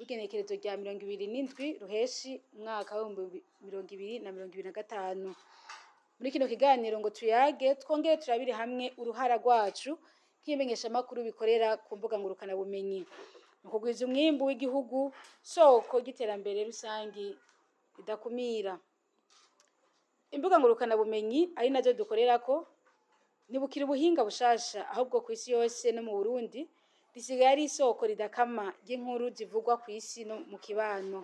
w'igenekerezo rya 27 ruheshi umwaka wa 2025. Muri kino kiganiro ngo tuyage twongere turabire hamwe uruhara rwacu nk'imenyeshamakuru bikorera ku mbuga ngurukana bumenyi mu kugwiza umwimbu w'igihugu, soko ry'iterambere rusangi ridakumira. Imbuga ngurukana bumenyi ari nazo dukorerako nibukira ubuhinga bushasha, ahubwo ku isi yose no mu Burundi risigaye ari isoko ridakama ry'inkuru zivugwa ku isi no mu kibano.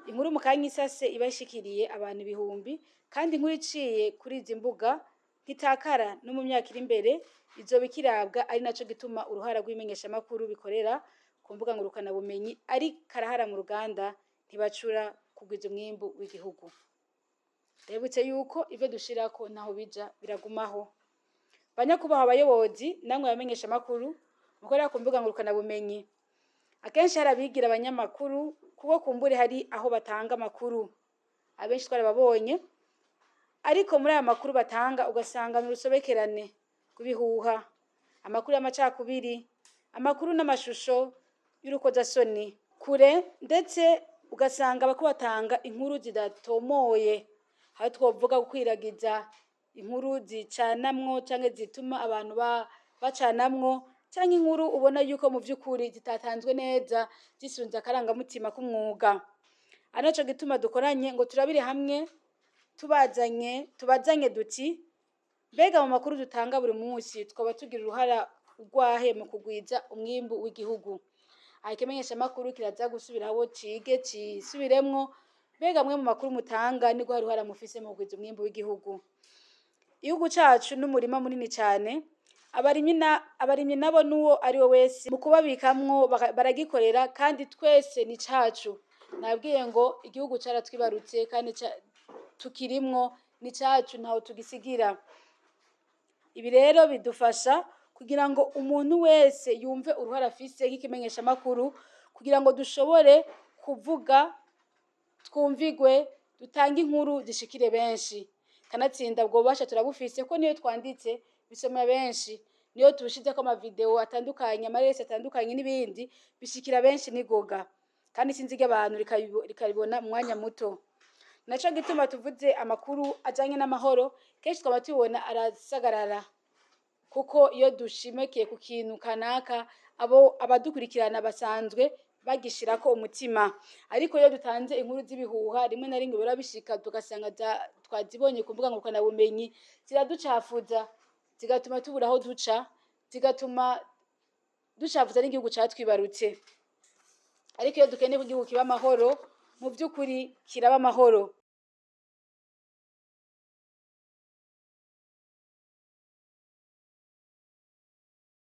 Inkuru mu kanyisase ibashikiriye abantu ibihumbi, kandi inkuru iciye kuri izi mbuga ntitakara no mu myaka iri imbere izoba ikirabwa, ari naco gituma uruhara rw'imenyeshamakuru bikorera ku mbuga ngurukana bumenyi ari karahara mu ruganda ntibacura kugwiza umwimbu w'igihugu. Ndabutse yuko ivyo dushirako naho bija biragumaho. Banyakubaha abayobozi namwe abamenyeshamakuru mukorera ku mbuga ngurukana bumenyi, akenshi harabigira abanyamakuru kuko kumbure hari aho batanga amakuru abenshi twarababonye, ariko muri aya makuru batanga ugasanga n'urusobekerane kubihuha, amakuru y'amacakubiri, amakuru n'amashusho y'urukozasoni kure, ndetse ugasanga bako batanga inkuru zidatomoye, aho twovuga gukwiragiza inkuru zicanamwo canke zituma abantu bacanamwo, canke inkuru ubona yuko mu vy'ukuri zitatanzwe neza zisunze akarangamutima k'umwuga. Anaco gituma dukoranye ngo turabire hamwe tubazanye duti mbega mu makuru dutanga buri munsi twaba tugira uruhara urwahe mu kugwiza umwimbu w'igihugu. Ikimenyeshamakuru kiraza gusubiraho cige cisubiremwo, mbega mwe mu makuru mutanga ni guha ruhara mufise mu kugwiza umwimbu w'igihugu. Igihugu cacu n'umurima munini cane, abarimyi nabo nuwo ari we wese mu kubabikamwo baragikorera, kandi twese ni cacu. Nabwiye ngo igihugu caratwibarutse kandi tukirimwo ni cacu, ntaho tugisigira. Ibi rero bidufasha kugira ngo umuntu wese yumve uruhara afise nk'ikimenyeshamakuru, kugira ngo dushobore kuvuga twumvigwe, dutange inkuru zishikire benshi. Kanatsinda ubwo bubasha turabufise ko niyo twanditse bisomera benshi, niyo tushizeko amavideo atandukanye, amarese atandukanye n'ibindi bishikira benshi nigoga, kandi sinzige abantu rikabibona mu mwanya muto. Naco gituma tuvuze amakuru ajanye n'amahoro kenshi twaba tubona arasagarara, kuko iyo dushimekeye ku kintu kanaka abadukurikirana basanzwe bagishirako umutima, ariko iyo dutanze inkuru z'ibihuha rimwe na rimwe birabishika tugasanga twazibonye ku mbuga ngurukana bumenyi ziraducafuza, zigatuma tubura aho duca, zigatuma ducafuza n'igihugu catwibarutse. Ariko iyo dukeneye ko igihugu kiba amahoro, mu vy'ukuri kiraba amahoro.